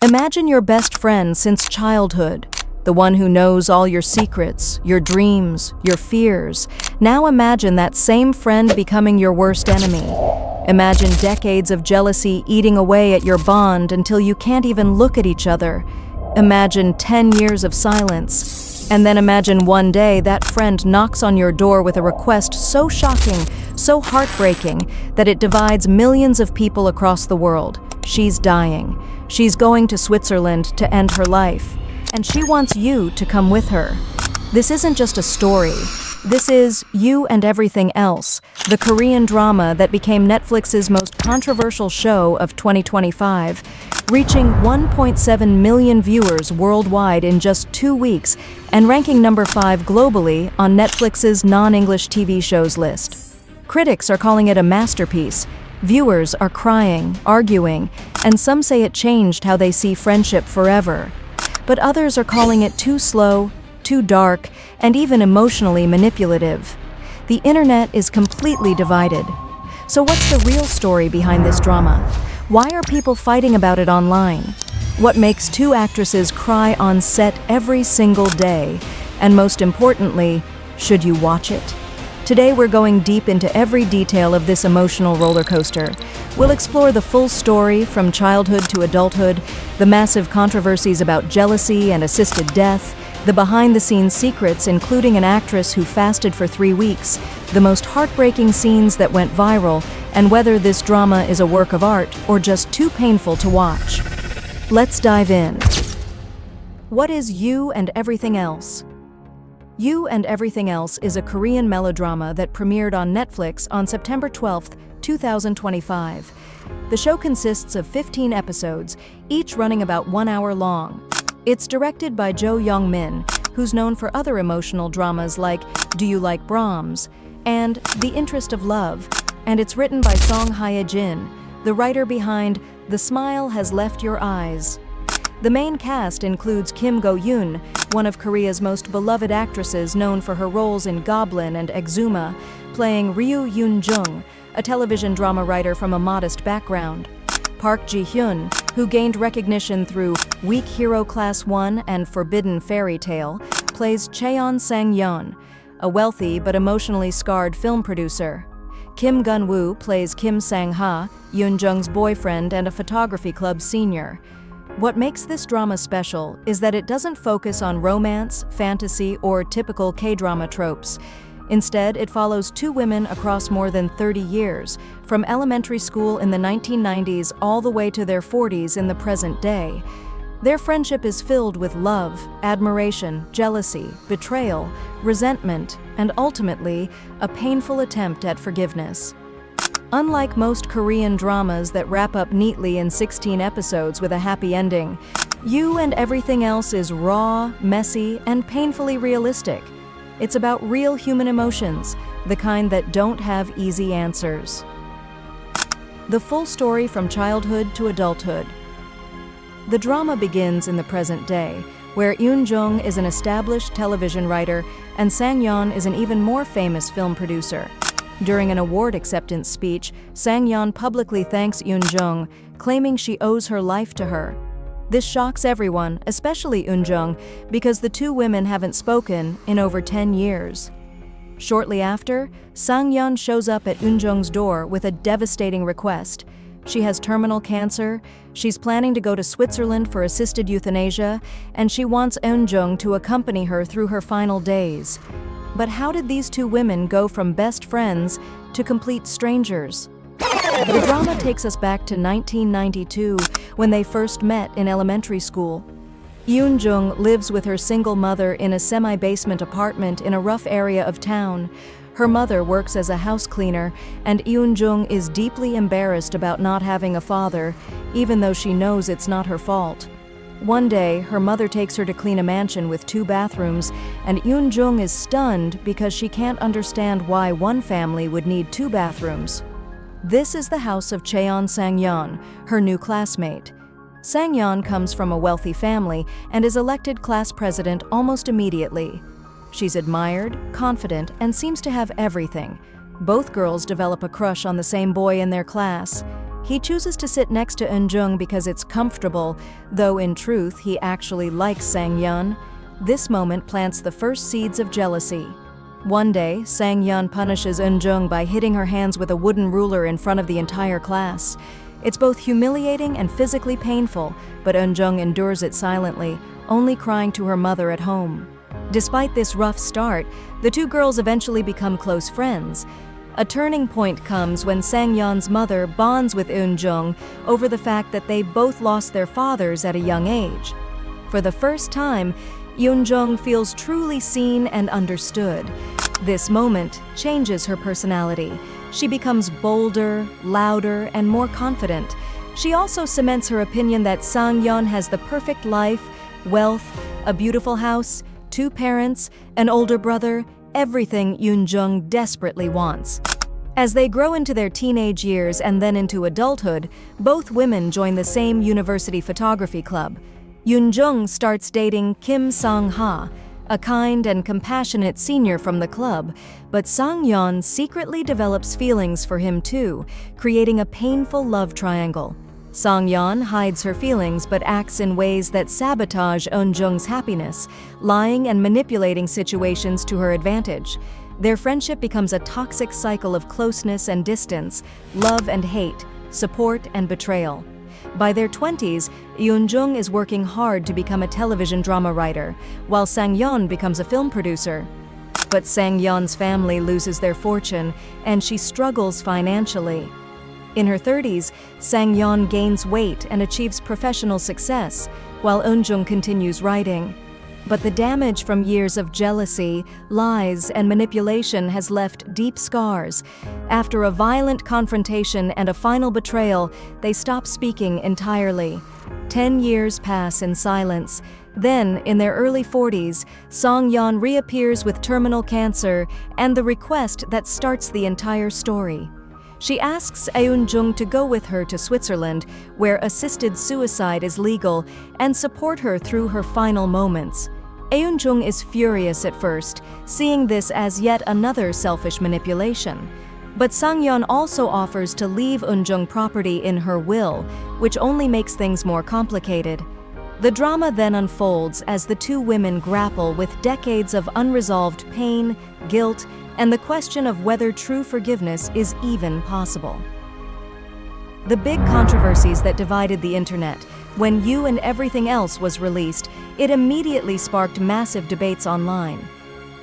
Imagine your best friend since childhood, the one who knows all your secrets, your dreams, your fears. Now imagine that same friend becoming your worst enemy. Imagine decades of jealousy eating away at your bond until you can't even look at each other. Imagine 10 years of silence. And then imagine one day that friend knocks on your door with a request so shocking, so heartbreaking, that it divides millions of people across the world. She's dying. She's going to Switzerland to end her life. And she wants you to come with her. This isn't just a story. This is You and Everything Else, the Korean drama that became Netflix's most controversial show of 2025, reaching 1.7 million viewers worldwide in just 2 weeks and ranking number 5 globally on Netflix's non-English TV shows list. Critics are calling it a masterpiece. Viewers are crying, arguing, and some say it changed how they see friendship forever. But others are calling it too slow, too dark, and even emotionally manipulative. The internet is completely divided. So what's the real story behind this drama? Why are people fighting about it online? What makes two actresses cry on set every single day? And most importantly, should you watch it? Today we're going deep into every detail of this emotional roller coaster. We'll explore the full story from childhood to adulthood, the massive controversies about jealousy and assisted death, the behind-the-scenes secrets including an actress who fasted for 3 weeks, the most heartbreaking scenes that went viral, and whether this drama is a work of art or just too painful to watch. Let's dive in. What is You and Everything Else? You and Everything Else is a Korean melodrama that premiered on Netflix on September 12, 2025. The show consists of 15 episodes, each running about 1 hour long. It's directed by Jo-young-min, who's known for other emotional dramas like Do You Like Brahms and The Interest of Love, and it's written by Song Hye-jin, the writer behind The Smile Has Left Your Eyes. The main cast includes Kim Go-eun, one of Korea's most beloved actresses known for her roles in Goblin and Exuma, playing Ryu Yoon-jung, a television drama writer from a modest background. Park Ji-hyun, who gained recognition through Weak Hero Class 1 and Forbidden Fairy Tale, plays Cheon Sang-yeon, a wealthy but emotionally scarred film producer. Kim Gun-woo plays Kim Sang-ha, Yoon-jung's boyfriend and a photography club senior. What makes this drama special is that it doesn't focus on romance, fantasy, or typical K-drama tropes. Instead, it follows two women across more than 30 years, from elementary school in the 1990s all the way to their 40s in the present day. Their friendship is filled with love, admiration, jealousy, betrayal, resentment, and ultimately, a painful attempt at forgiveness. Unlike most Korean dramas that wrap up neatly in 16 episodes with a happy ending, You and Everything Else is raw, messy, and painfully realistic. It's about real human emotions, the kind that don't have easy answers. The full story from childhood to adulthood. The drama begins in the present day, where Yoon-jung is an established television writer and Sang-yeon is an even more famous film producer. During an award acceptance speech, Sang-yeon publicly thanks Yoon-jung, claiming she owes her life to her. This shocks everyone, especially Yoon-jung, because the two women haven't spoken in over 10 years. Shortly after, Sang-yeon shows up at Yoon-jung's door with a devastating request. She has terminal cancer, she's planning to go to Switzerland for assisted euthanasia, and she wants Yoon-jung to accompany her through her final days. But how did these two women go from best friends to complete strangers? The drama takes us back to 1992, when they first met in elementary school. Yoon-jung lives with her single mother in a semi-basement apartment in a rough area of town. Her mother works as a house cleaner, and Yoon-jung is deeply embarrassed about not having a father, even though she knows it's not her fault. One day, her mother takes her to clean a mansion with 2 bathrooms, and Yoon-jung is stunned because she can't understand why one family would need 2 bathrooms. This is the house of Cheon Sang-yeon, her new classmate. Sang-yeon comes from a wealthy family and is elected class president almost immediately. She's admired, confident, and seems to have everything. Both girls develop a crush on the same boy in their class. He chooses to sit next to Eun-jung because it's comfortable, though in truth he actually likes Sang-yeon. This moment plants the first seeds of jealousy. One day, Sang-yeon punishes Eun-jung by hitting her hands with a wooden ruler in front of the entire class. It's both humiliating and physically painful, but Eun-jung endures it silently, only crying to her mother at home. Despite this rough start, the two girls eventually become close friends. A turning point comes when Sang-yeon's mother bonds with Eun-jung over the fact that they both lost their fathers at a young age. For the first time, Eun-jung feels truly seen and understood. This moment changes her personality. She becomes bolder, louder, and more confident. She also cements her opinion that Sang-yeon has the perfect life, wealth, a beautiful house, 2 parents, an older brother, everything Eun-jung desperately wants. As they grow into their teenage years and then into adulthood, both women join the same university photography club. Eun-jung starts dating Kim Sang-ha, a kind and compassionate senior from the club, but Sang-yeon secretly develops feelings for him too, creating a painful love triangle. Sang-yeon hides her feelings but acts in ways that sabotage Eun-jung's happiness, lying and manipulating situations to her advantage. Their friendship becomes a toxic cycle of closeness and distance, love and hate, support and betrayal. By their 20s, Eun-jung is working hard to become a television drama writer, while Sang-yeon becomes a film producer. But Sang-yeon's family loses their fortune, and she struggles financially. In her 30s, Sang-yeon gains weight and achieves professional success, while Eun-jung continues writing. But the damage from years of jealousy, lies, and manipulation has left deep scars. After a violent confrontation and a final betrayal, they stop speaking entirely. 10 years pass in silence. Then, in their early 40s, Sang-yeon reappears with terminal cancer and the request that starts the entire story. She asks Eun-jung to go with her to Switzerland, where assisted suicide is legal, and support her through her final moments. Eun-jung is furious at first, seeing this as yet another selfish manipulation. But Sang-yeon also offers to leave Eun-jung property in her will, which only makes things more complicated. The drama then unfolds as the two women grapple with decades of unresolved pain, guilt, and the question of whether true forgiveness is even possible. The big controversies that divided the internet. When You and Everything Else was released, it immediately sparked massive debates online.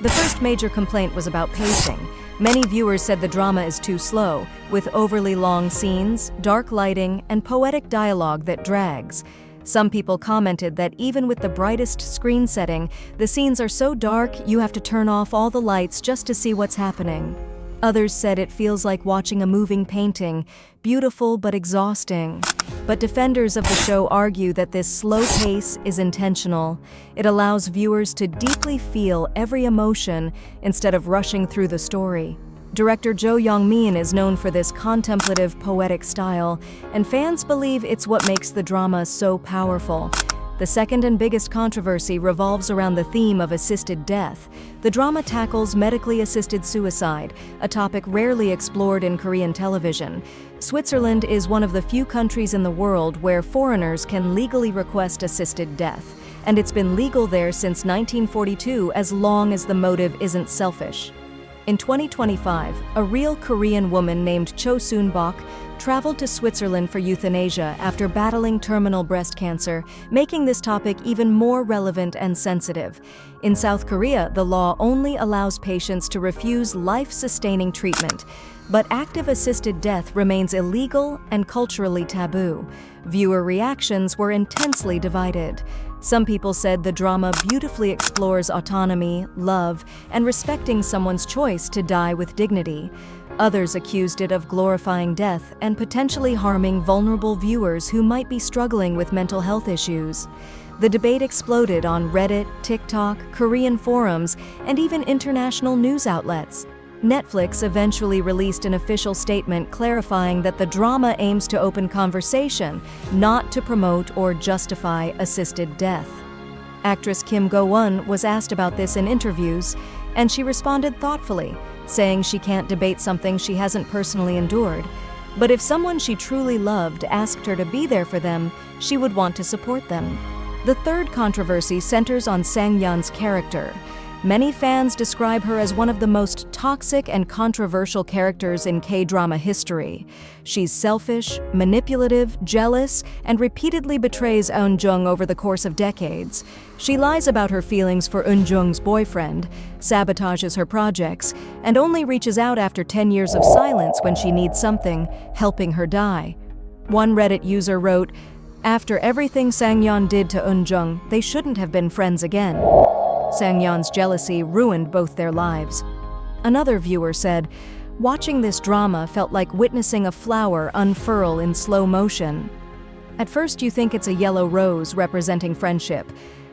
The first major complaint was about pacing. Many viewers said the drama is too slow, with overly long scenes, dark lighting, and poetic dialogue that drags. Some people commented that even with the brightest screen setting, the scenes are so dark you have to turn off all the lights just to see what's happening. Others said it feels like watching a moving painting, beautiful but exhausting. But defenders of the show argue that this slow pace is intentional. It allows viewers to deeply feel every emotion instead of rushing through the story. Director Jo Young-min is known for this contemplative, poetic style, and fans believe it's what makes the drama so powerful. The second and biggest controversy revolves around the theme of assisted death. The drama tackles medically assisted suicide, a topic rarely explored in Korean television. Switzerland is one of the few countries in the world where foreigners can legally request assisted death, and it's been legal there since 1942 as long as the motive isn't selfish. In 2025, a real Korean woman named Cho Soon-bok traveled to Switzerland for euthanasia after battling terminal breast cancer, making this topic even more relevant and sensitive. In South Korea, the law only allows patients to refuse life-sustaining treatment, but active assisted death remains illegal and culturally taboo. Viewer reactions were intensely divided. Some people said the drama beautifully explores autonomy, love, and respecting someone's choice to die with dignity. Others accused it of glorifying death and potentially harming vulnerable viewers who might be struggling with mental health issues. The debate exploded on Reddit, TikTok, Korean forums, and even international news outlets. Netflix eventually released an official statement clarifying that the drama aims to open conversation, not to promote or justify assisted death. Actress Kim Go-eun was asked about this in interviews, and she responded thoughtfully, saying she can't debate something she hasn't personally endured. But if someone she truly loved asked her to be there for them, she would want to support them. The third controversy centers on Sang-yeon's character. Many fans describe her as one of the most toxic and controversial characters in K-drama history. She's selfish, manipulative, jealous, and repeatedly betrays Eun-jung over the course of decades. She lies about her feelings for Eun-jung's boyfriend, sabotages her projects, and only reaches out after 10 years of silence when she needs something, helping her die. One Reddit user wrote, "After everything Sang-yeon did to Eun-jung, they shouldn't have been friends again." Sang-yeon's jealousy ruined both their lives. Another viewer said, "Watching this drama felt like witnessing a flower unfurl in slow motion." At first you think it's a yellow rose representing friendship,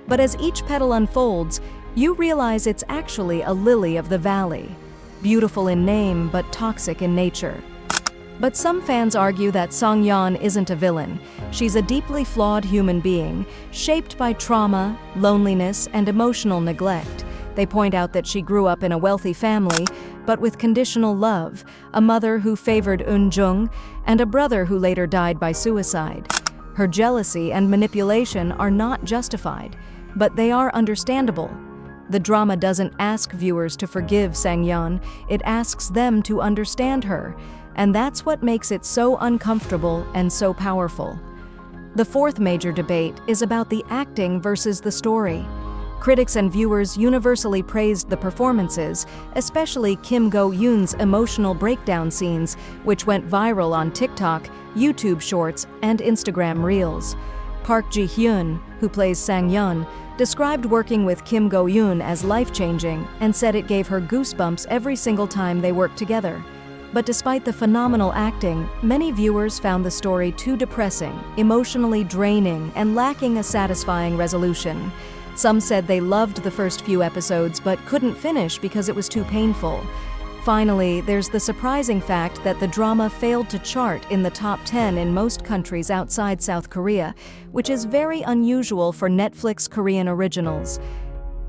but as each petal unfolds, you realize it's actually a lily of the valley. Beautiful in name, but toxic in nature. But some fans argue that Sang-yeon isn't a villain. She's a deeply flawed human being, shaped by trauma, loneliness, and emotional neglect. They point out that she grew up in a wealthy family, but with conditional love, a mother who favored Eun-jung, and a brother who later died by suicide. Her jealousy and manipulation are not justified, but they are understandable. The drama doesn't ask viewers to forgive Sang-yeon, it asks them to understand her. And that's what makes it so uncomfortable and so powerful. The fourth major debate is about the acting versus the story. Critics and viewers universally praised the performances, especially Kim Go-eun's emotional breakdown scenes, which went viral on TikTok, YouTube Shorts, and Instagram Reels. Park Ji-hyun, who plays Sang-yeon, described working with Kim Go-eun as life-changing and said it gave her goosebumps every single time they worked together. But despite the phenomenal acting, many viewers found the story too depressing, emotionally draining, and lacking a satisfying resolution. Some said they loved the first few episodes but couldn't finish because it was too painful. Finally, there's the surprising fact that the drama failed to chart in the top 10 in most countries outside South Korea, which is very unusual for Netflix Korean originals.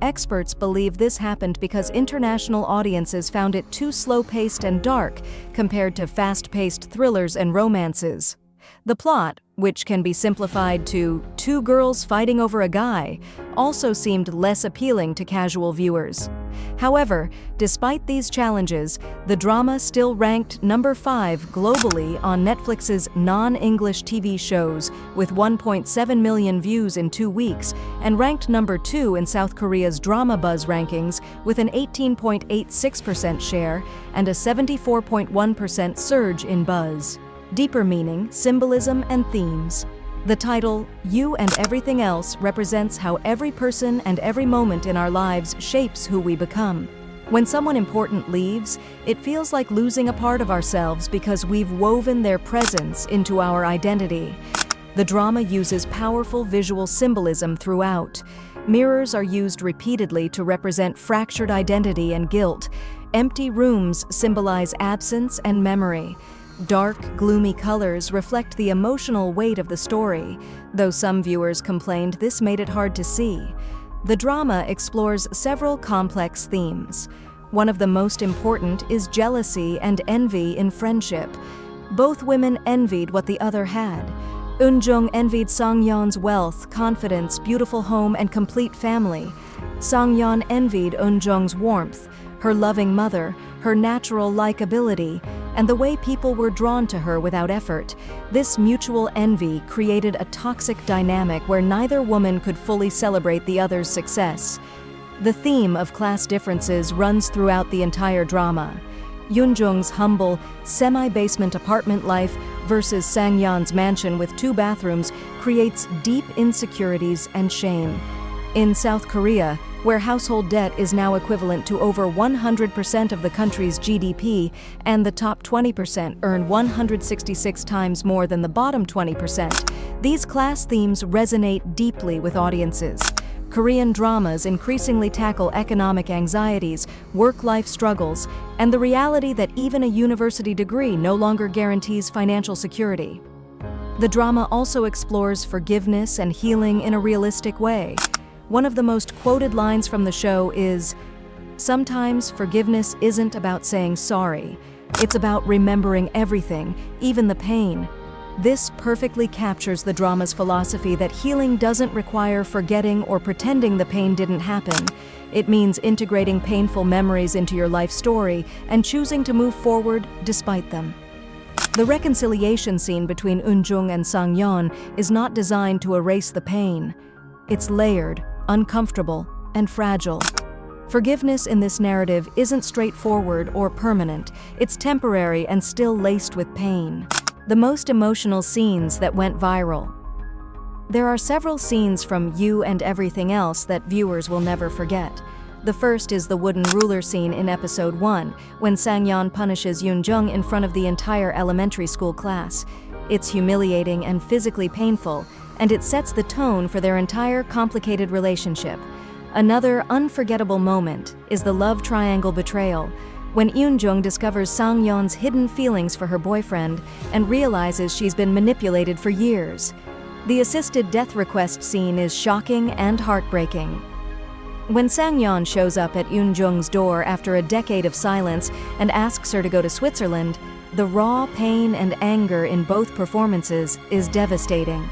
Experts believe this happened because international audiences found it too slow-paced and dark compared to fast-paced thrillers and romances. The plot, which can be simplified to two girls fighting over a guy, also seemed less appealing to casual viewers. However, despite these challenges, the drama still ranked number 5 globally on Netflix's non-English TV shows with 1.7 million views in 2 weeks, and ranked number 2 in South Korea's Drama Buzz rankings with an 18.86% share and a 74.1% surge in buzz. Deeper meaning, symbolism, and themes. The title, You and Everything Else, represents how every person and every moment in our lives shapes who we become. When someone important leaves, it feels like losing a part of ourselves because we've woven their presence into our identity. The drama uses powerful visual symbolism throughout. Mirrors are used repeatedly to represent fractured identity and guilt. Empty rooms symbolize absence and memory. Dark, gloomy colors reflect the emotional weight of the story, though some viewers complained this made it hard to see. The drama explores several complex themes. One of the most important is jealousy and envy in friendship. Both women envied what the other had. Eun-jung envied Sang-yeon's wealth, confidence, beautiful home, and complete family. Sang-yeon envied Eun-jung's warmth, her loving mother, her natural likability, and the way people were drawn to her without effort. This mutual envy created a toxic dynamic where neither woman could fully celebrate the other's success. The theme of class differences runs throughout the entire drama. Eun-jung's humble, semi-basement apartment life versus Sang-yeon's mansion with 2 bathrooms creates deep insecurities and shame. In South Korea, where household debt is now equivalent to over 100% of the country's GDP, and the top 20% earn 166 times more than the bottom 20%, these class themes resonate deeply with audiences. Korean dramas increasingly tackle economic anxieties, work-life struggles, and the reality that even a university degree no longer guarantees financial security. The drama also explores forgiveness and healing in a realistic way. One of the most quoted lines from the show is, "Sometimes forgiveness isn't about saying sorry. It's about remembering everything, even the pain. This perfectly captures the drama's philosophy that healing doesn't require forgetting or pretending the pain didn't happen. It means integrating painful memories into your life story and choosing to move forward despite them. The reconciliation scene between Eun-jung and Sang-yeon is not designed to erase the pain. It's layered, uncomfortable, and fragile. Forgiveness in this narrative isn't straightforward or permanent. It's temporary and still laced with pain. The most emotional scenes that went viral. There are several scenes from You and Everything Else that viewers will never forget. The first is the wooden ruler scene in episode 1, when Sang-yeon punishes Eun-jung in front of the entire elementary school class. It's humiliating and physically painful, and it sets the tone for their entire complicated relationship. Another unforgettable moment is the love triangle betrayal, when Eun-jung discovers Sang-yeon's hidden feelings for her boyfriend and realizes she's been manipulated for years. The assisted death request scene is shocking and heartbreaking. When Sang-yeon shows up at Eun-jung's door after a decade of silence and asks her to go to Switzerland, the raw pain and anger in both performances is devastating.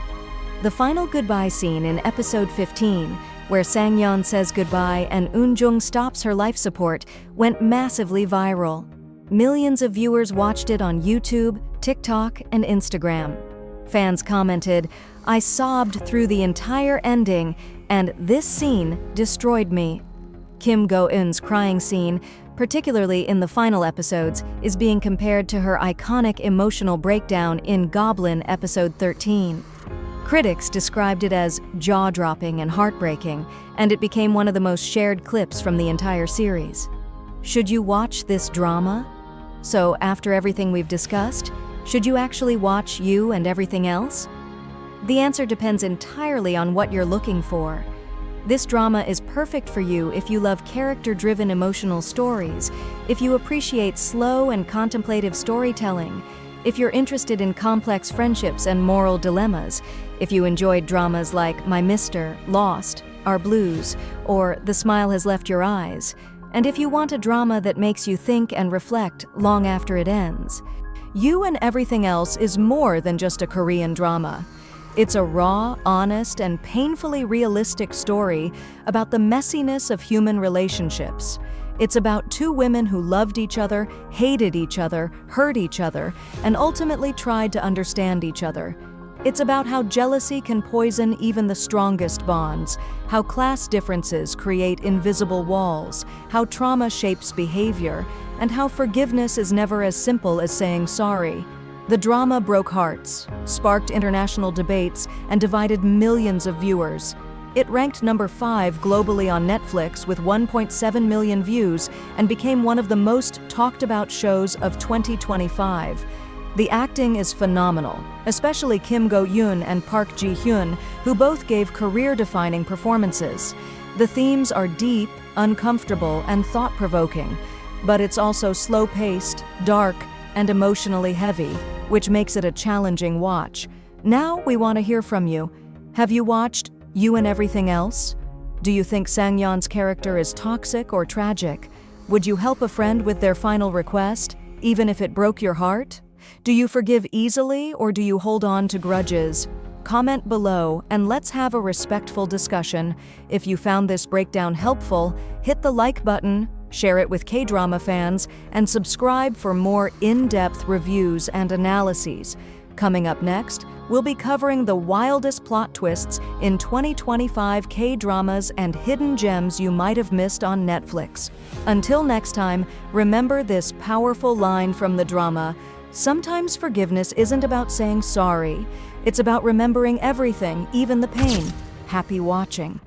The final goodbye scene in episode 15, where Sang-yeon says goodbye and Eun-jung stops her life support, went massively viral. Millions of viewers watched it on YouTube, TikTok, and Instagram. Fans commented, "I sobbed through the entire ending, and this scene destroyed me." Kim Go-eun's crying scene, particularly in the final episodes, is being compared to her iconic emotional breakdown in Goblin episode 13. Critics described it as jaw-dropping and heartbreaking, and it became one of the most shared clips from the entire series. Should you watch this drama? So, after everything we've discussed, should you actually watch You and Everything Else? The answer depends entirely on what you're looking for. This drama is perfect for you if you love character-driven emotional stories, if you appreciate slow and contemplative storytelling, if you're interested in complex friendships and moral dilemmas, if you enjoyed dramas like My Mister, Lost, Our Blues, or The Smile Has Left Your Eyes, and if you want a drama that makes you think and reflect long after it ends. You and Everything Else is more than just a Korean drama. It's a raw, honest, and painfully realistic story about the messiness of human relationships. It's about two women who loved each other, hated each other, hurt each other, and ultimately tried to understand each other. It's about how jealousy can poison even the strongest bonds, how class differences create invisible walls, how trauma shapes behavior, and how forgiveness is never as simple as saying sorry. The drama broke hearts, sparked international debates, and divided millions of viewers. It ranked number 5 globally on Netflix with 1.7 million views and became one of the most talked about shows of 2025. The acting is phenomenal, especially Kim Go-eun and Park Ji-hyun, who both gave career-defining performances. The themes are deep, uncomfortable, and thought-provoking, but it's also slow-paced, dark, and emotionally heavy, which makes it a challenging watch. Now we want to hear from you. Have you watched You and Everything Else? Do you think Sang-yeon's character is toxic or tragic? Would you help a friend with their final request, even if it broke your heart? Do you forgive easily or do you hold on to grudges? Comment below and let's have a respectful discussion. If you found this breakdown helpful, hit the like button, share it with K-drama fans, and subscribe for more in-depth reviews and analyses. Coming up next, we'll be covering the wildest plot twists in 2025 K-dramas and hidden gems you might have missed on Netflix. Until next time, remember this powerful line from the drama: sometimes forgiveness isn't about saying sorry. It's about remembering everything, even the pain. Happy watching.